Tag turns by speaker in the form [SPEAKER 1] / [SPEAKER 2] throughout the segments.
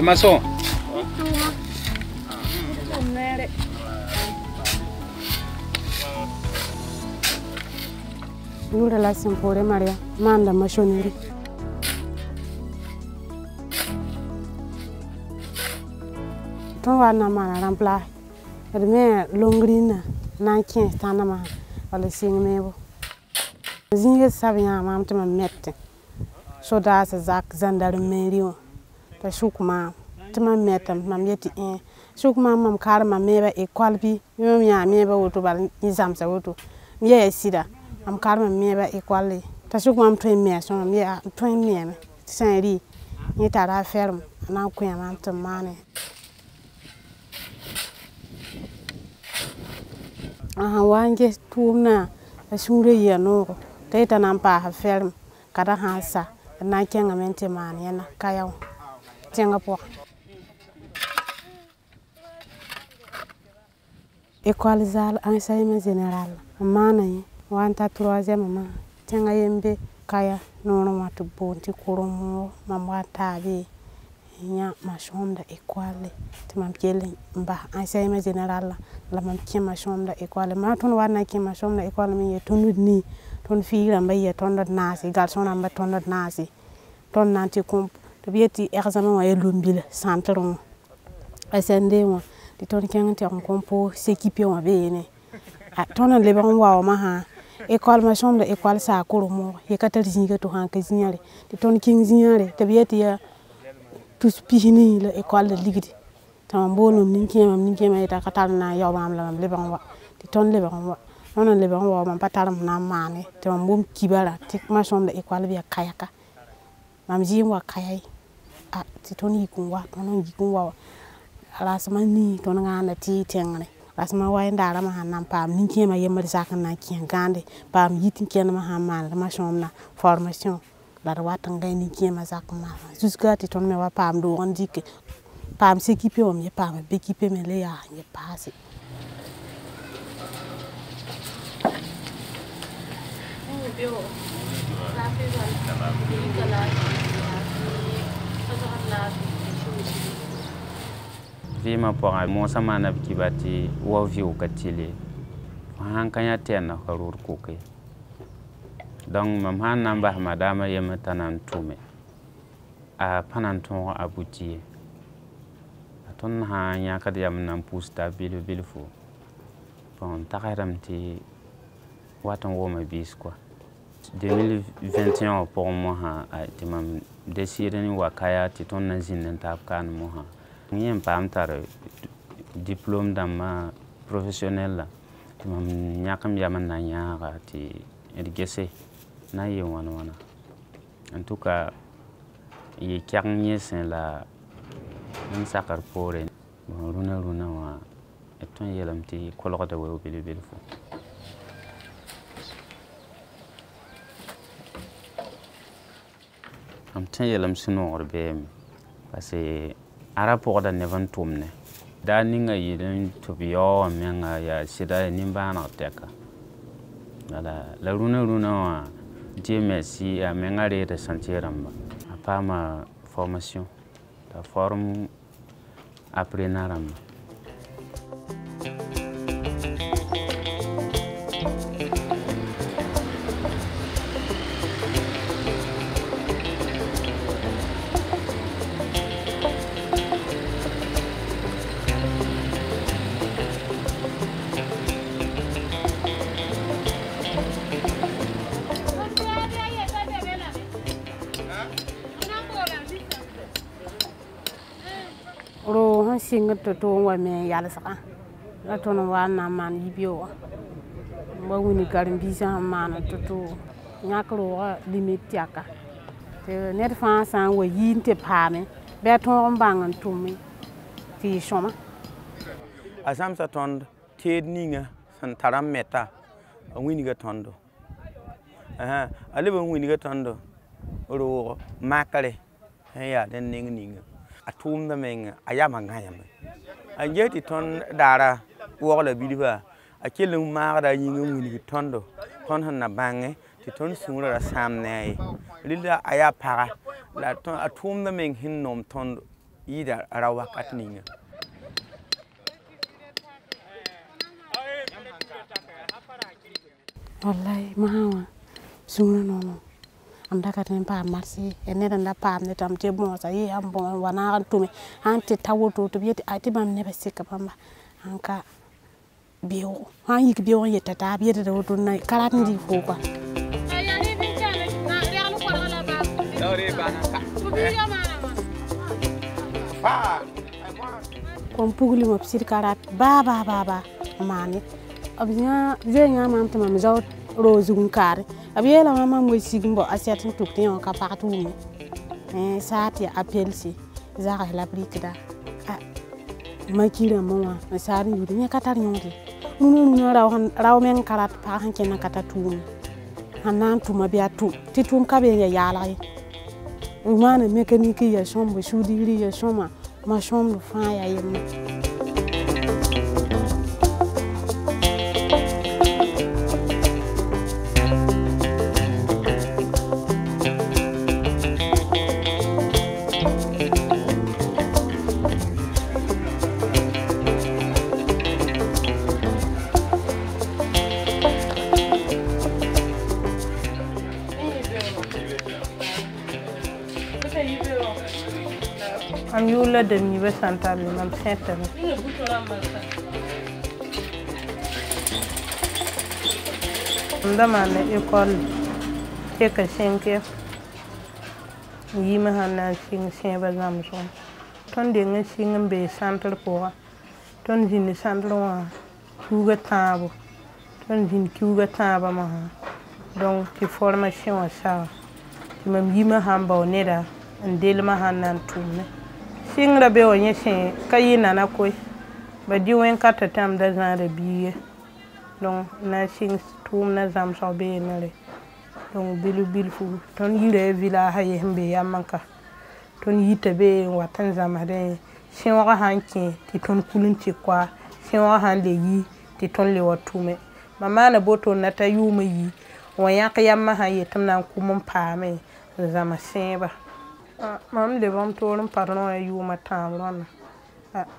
[SPEAKER 1] de maçon.
[SPEAKER 2] Une relation pour les mariés, manda maçonnerie. Ton wa na mara remplace. Mais longrine na 15 tana ma wala sing mebo. Zinga sabia mam te ma mette. Soda sa zak gendarmerie. Ta shukma te ma mette mam yeti en. Shukma mam kar ma meba école bi. Yom ya meba woto bal nizam sa woto. Miye sida am kar ma meba école. Ta shukma am train me so mam ya train me. Saint-Ri ni tara ferme na ku ya mam te mane. Wange tumna a shure ya no teta nan pa ha ferm kada hansa na kenga mente man yana kayaw tenga po école zal enseignement général mana yi wanta 3e ma tenga yembe kaya nono matu bonti kurumo mamwa tabi nya ma chambre école te mam kele mba enseignement général la mam kema chambre école ma ton wana kema chambre école mi tonu ni ton fiira mba ye ton nasi garçon amba ton nasi ton nanti comp to bieti examen wa yelumbile centre mo SND mo di ton kengte on compo s'équiper wa bene a ton le ban wa ma ha école ma chambre école sa kurumo ye katal zinga to han ka zinyare di ton king zinyare to bieti ya tous pihini la école de ligidi tam bonum ninkema ita katal na yow mam la mam le ban wa ti ton le ban wa non le ban wa mam pataram na mane te mam bum kibara tik ma son de école bi kayaka mam jim wa kayai a ti ton yikun wa ton yikun wa ala sama ni ton ngana ti tengane asma wa ndara ma hanam pam ninkema yemma sakan na kien gande pam yitin ken ma ha man ma somna formation la wata ngay ni kema zakma jusqu'à ti ton me wa pam do on dik pam s'équiper on me pam béquiper me le ya ni passé
[SPEAKER 3] Vima pour mon samana kibati wa viu katile han kanya tena harur kuke donc mam han namba madama yema tanan tume a pananton abuti aton ha nya kad yam nan pusta bilfo bon takaram ti watan woma bis quoi 2021 pour moi ha ti mam décidé ni wakaya ti ton nan zin tap kan mo ha ngiem pam tar diplôme dama professionnel la ti mam nyakam yaman na nya ga ti edgese na ye wana en tout cas ye kyang sen la un sakar pore runa wa eton yelam ti kolokota we bil fo am tan yelam sino orbe parce que ara pour da nevan tumne da ninga yiden to biyo menga ya sida nimba na teka la runa wa Dieu merci à mengare de sentiramba pas ma formation la forme après naramba
[SPEAKER 2] singa to wa me yalla saka la to no wa na man yibio ba woni garim bi sa man to nyakro wa limite yaka te net fa san wa yinte pame be to mbangan tumi fi shoma
[SPEAKER 4] asam sa tond ted ninga san taram meta wini ga tondo ale ba wini ga tondo ro makare ya den ninga atum da men ayama ngayam anjeti ton dara wogla bidiba akelum ma da yinga wini tondo ton han na bange ti ton sungura samne lilla aya para la ton atum da men hin nom tondo yida ra wakat ninga
[SPEAKER 2] wallahi mahawa suna no am daga ten pa marsi ene da pa ne tam te bon sa yi am bon wana kan tumi anti tawoto to bieti ati bam ne basika bamba anka biyo han yik biyo yeta ta bieti da woto na karat ndi fo kwa kon pugli mo psir karat ba mani abnya zenya mam tama mi zaw rozugun kare abiela mama mo sigimbo asiatin tukti on ka patumi saati appelsi zaka la brikda makira mama sari yudi nya katar nyonde nunu raw men karat pa han ken kata tumi hanan tuma biya tu titum ka be ya yala umana mekaniki ya shombo shudiri ya shoma ma shombo fa ya yemma
[SPEAKER 1] am yula de mi be santal ni mam seta ndama na école ke ka senke yima hana sing seba zamso ton de nga sing be santal ko ton jini santal wa kuga tabo ton jini kuga taba ma donc ci formation sa mam yima hamba oneda ndelma hanan tumne singra be onye sen kayina na koy ba di wen kata tam da zare biye donc na sing tum na zam so be nare donc bilu fu ton yire villa haye hembe yamanka ton yite be watan zamare sin wa hanki ti ton kulun ti kwa sin wa han le yi ti ton le watume mama na boto na ta yuma yi won yak yamma haye tam nan kumun paame zama seba mam de bam torum parno ya yuma tamron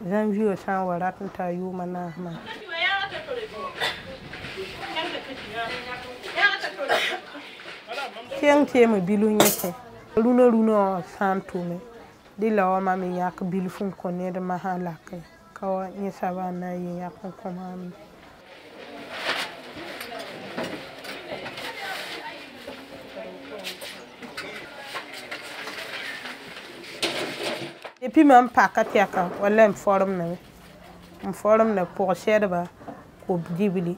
[SPEAKER 1] janvier san warat ta yuma na ma tieng tieme bilu nyete luno santume dila ma mi yak bilu fun ko ne de mahala ka wa ni sabana yi yak ko mam et puis même pas katiaka wala forme na pour chedba ko dibili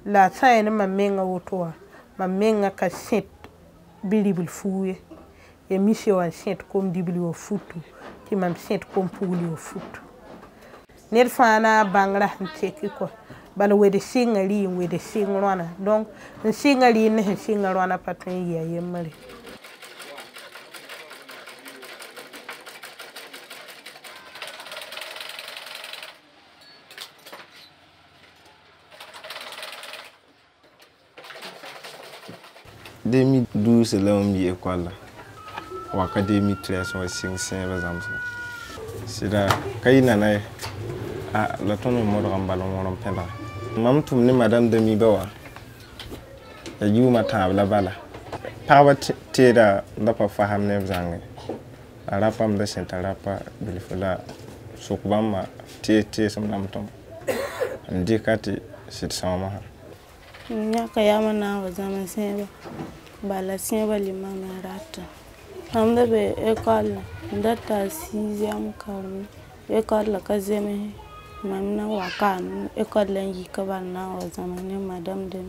[SPEAKER 1] la sayne ma menga wotoa ma menga ka set bilibil fuye e mission an set comme dibili o futu ti mam set comme puli o futu ner fana bangra nteki ko bala wede singali wede singrona donc singali ne singrona patun ya yemare
[SPEAKER 5] Demi 12 là on y école ou académie 13 ou 5 exemple c'est là kayina na la tonne mo ram balon mo penda mam tum ni madame demi bawa ya yuma tabla bala pawa teda da pa faham ne zange arapam da senta rapa bilfula sukbama te sam nam tom ndikati sit sama
[SPEAKER 6] nyaka yamana wa zama seba bala seba limama rata amda be école ndata 6e karmi école la kazeme mamna wakan école la yika balna wa zama ne madame de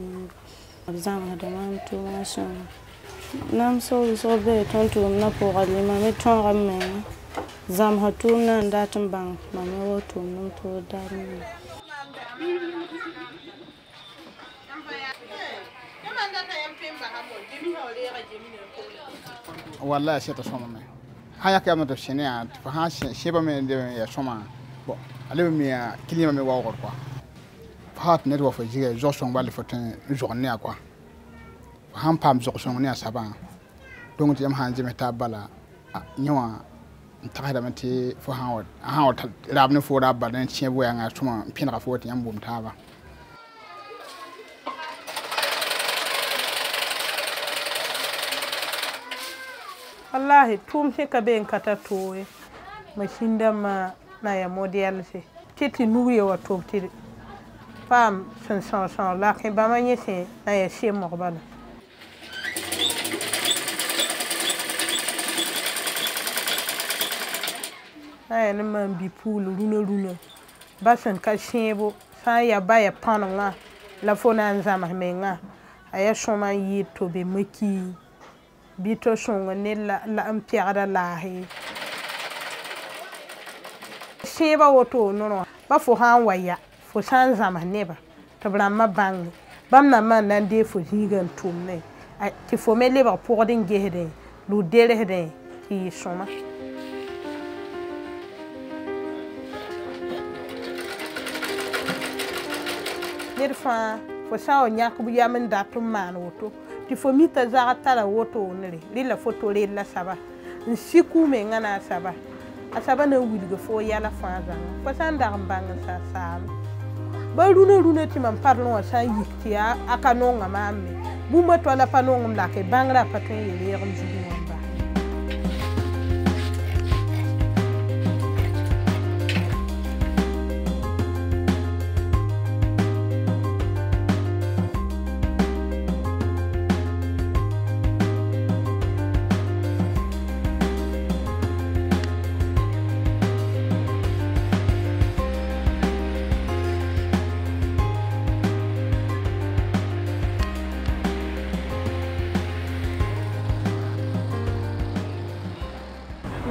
[SPEAKER 6] zama de mam to mason nam so be tonto na pour limama ton ramme zam hatuna ndatum bang mama woto num to darmi
[SPEAKER 7] wallahi c'est soma me haya ka amata chenia fa ha sheba me de ya soma bon ale me ya kilima me wa quoi fa ne do fa jiga jo son bali fotin journée quoi fa ham pam jo son ne asaba donc ti am han jeme ta bala nyawa tagada ti fo ha rabne fo da ba den chie bo ya nga tuma pina fo ti yambum taba
[SPEAKER 1] wallahi tum se ka ben kata towe mashinda ma na ya model se titi nuye wa to ti fam san la ke ba ma nyese na ya she mo bana na ya ne man bi pool runa ba san ka shebo sa ya ba ya panonga la fona nzama menga aya shoma yi to be maki bito songa ne la ampiara lahi sheba woto no ba fo han waya fo san zama neba to bramma bang bam na man nan de fo higan tumne ti fo me leba pour din gehde lu derehde ki soma nerfa fo sawo nyak bu yamen datum man woto ti fo mita za tara woto nere lila foto le la saba nsiku me ngana saba asaba na wilga fo yala faza fo san da mbanga sa sa ba runa ti man parlon sa yikti aka no ngama me bu ma to la panon ngam la ke bangra patin yele yam jugu ngamba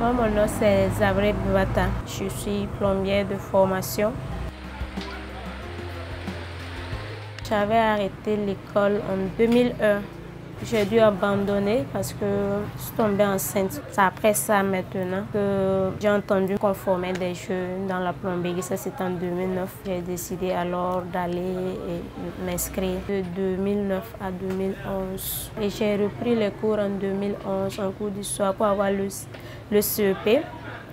[SPEAKER 8] Moi, mon nom c'est Zabreb Bata. Je suis plombière de formation. J'avais arrêté l'école en 2001. J'ai dû abandonner parce que je suis tombée enceinte. C'est après ça maintenant que j'ai entendu qu'on formait des jeunes dans la plomberie. Ça c'est en 2009. J'ai décidé alors d'aller m'inscrire de 2009 à 2011. Et j'ai repris les cours en 2011, en cours d'histoire pour avoir le CEP.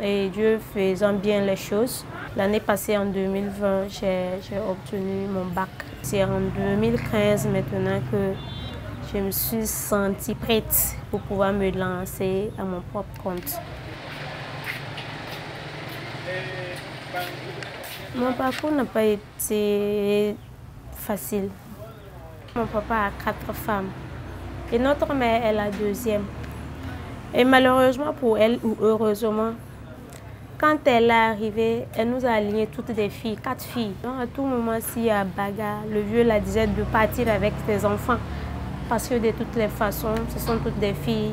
[SPEAKER 8] Et Dieu faisant bien les choses, l'année passée en 2020, j'ai obtenu mon bac. C'est en 2015 maintenant que je me suis sentie prête pour pouvoir me lancer à mon propre compte. Mon parcours n'a pas été facile. Mon papa a 4 femmes et notre mère est la deuxième. Et malheureusement pour elle, ou heureusement, quand elle est arrivée, elle nous a aligné toutes des filles, 4 filles. Donc à tout moment, s'il y a bagarre, le vieux la disait de partir avec ses enfants. Parce que de toutes les façons, ce sont toutes des filles.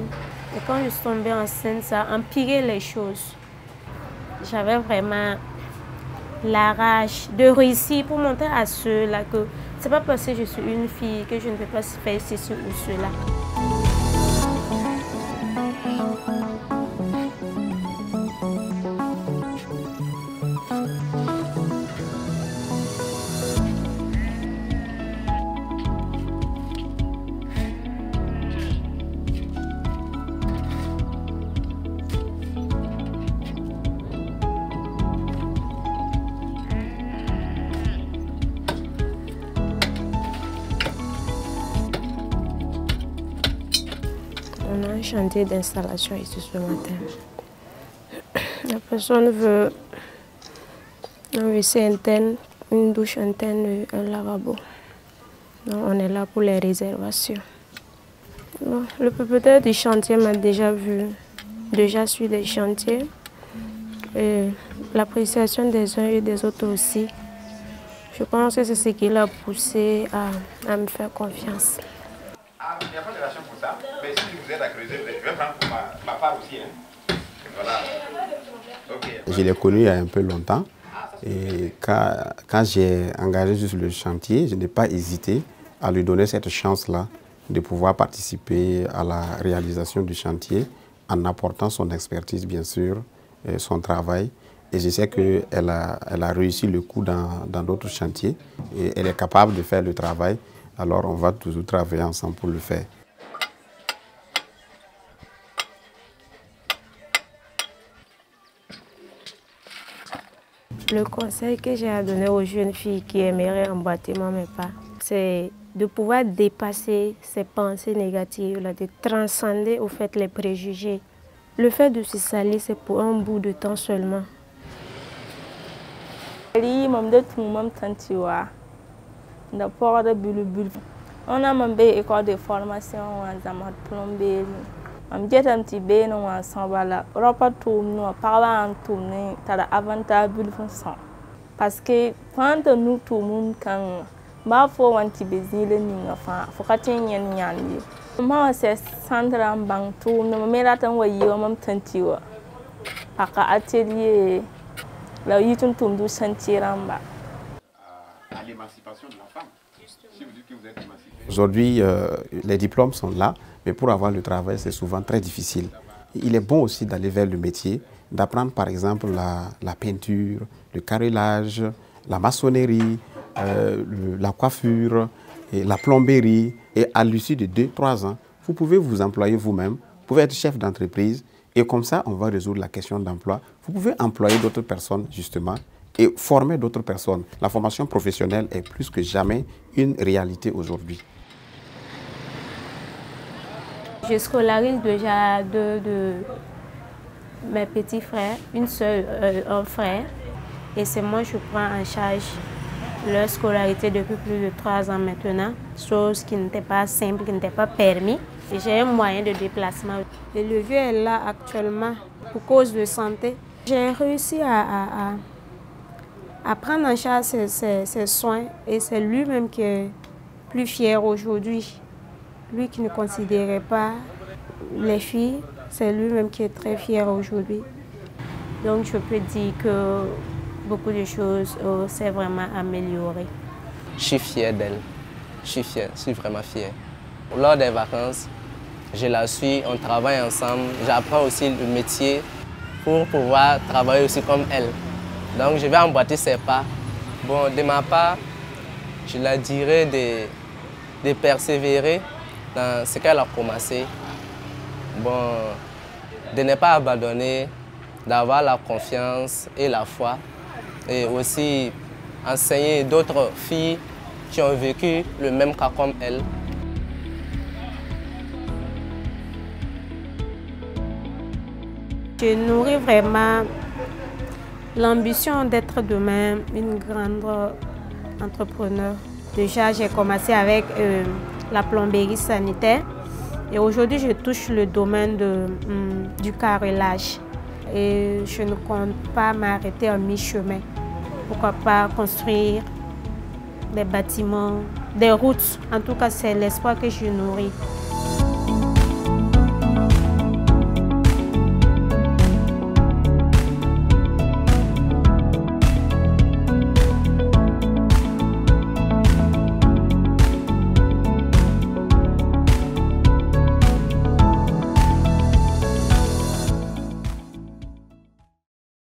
[SPEAKER 8] Et quand je suis tombée enceinte, ça a empiré les choses. J'avais vraiment la rage de réussir pour montrer à ceux-là que ce n'est pas parce que je suis une fille que je ne peux pas faire ceci ou cela. On a un chantier d'installation ici ce matin. La personne veut un WC interne, une douche interne, un lavabo. Donc on est là pour les réservations. Bon, le propriétaire du chantier m'a déjà vu, déjà sur les chantiers. Et l'appréciation des uns et des autres aussi. Je pense que c'est ce qui l'a poussé à me faire confiance.
[SPEAKER 9] Il n'y a pas de ration pour ça, mais si vous êtes à creuser, je vais prendre pour ma part aussi. Hein. Voilà. Okay. Je l'ai connu il y a un peu longtemps. Et quand j'ai engagé sur le chantier, je n'ai pas hésité à lui donner cette chance-là de pouvoir participer à la réalisation du chantier en apportant son expertise, bien sûr, et son travail. Et je sais qu'elle a réussi le coup dans d'autres chantiers et elle est capable de faire le travail. Alors on va toujours travailler ensemble pour le faire.
[SPEAKER 8] Le conseil que j'ai à donner aux jeunes filles qui aimeraient emboîter mes pas, c'est de pouvoir dépasser ces pensées négatives, de transcender au fait les préjugés. Le fait de se salir, c'est pour un bout de temps seulement.
[SPEAKER 6] On a une école de formation en plomberie. Je suis un petit peu ensemble. Parce que quand nous tout le monde quand faut un petit peu de faut que moi c'est centre en banque tout nous me là tant ouais même tanti wa parce que atelier là il tout tout sentir en bas
[SPEAKER 9] à l'émancipation de la femme. Si vous dites que vous êtes émancipée. Aujourd'hui, les diplômes sont là, mais pour avoir le travail, c'est souvent très difficile. Il est bon aussi d'aller vers le métier, d'apprendre par exemple la peinture, le carrelage, la maçonnerie, la coiffure, et la plomberie. Et à l'issue de 2-3 ans, vous pouvez vous employer vous-même, vous pouvez être chef d'entreprise, et comme ça, on va résoudre la question d'emploi. Vous pouvez employer d'autres personnes, justement, et former d'autres personnes. La formation professionnelle est plus que jamais une réalité aujourd'hui.
[SPEAKER 8] Je scolarise déjà deux de mes petits frères, une seule, un frère, et c'est moi qui prends en charge leur scolarité depuis plus de 3 ans maintenant, chose qui n'était pas simple, qui n'était pas permis. J'ai un moyen de déplacement. Le lieu est là actuellement pour cause de santé. J'ai réussi à prendre en charge ses soins et c'est lui-même qui est plus fier aujourd'hui. Lui qui ne considérait pas les filles, c'est lui-même qui est très fier aujourd'hui. Donc je peux dire que beaucoup de choses s'est vraiment amélioré.
[SPEAKER 10] Je suis fier d'elle. Je suis vraiment fier. Lors des vacances, je la suis, on travaille ensemble. J'apprends aussi le métier pour pouvoir travailler aussi comme elle. Donc je vais emboîter ses pas. Bon, de ma part, je la dirais de persévérer dans ce qu'elle a commencé. Bon, de ne pas abandonner, d'avoir la confiance et la foi. Et aussi enseigner d'autres filles qui ont vécu le même cas comme elle.
[SPEAKER 8] Je nourris vraiment l'ambition d'être demain une grande entrepreneur. Déjà, j'ai commencé avec la plomberie sanitaire et aujourd'hui, je touche le domaine du carrelage. Et je ne compte pas m'arrêter en mi-chemin. Pourquoi pas construire des bâtiments, des routes. En tout cas, c'est l'espoir que je nourris.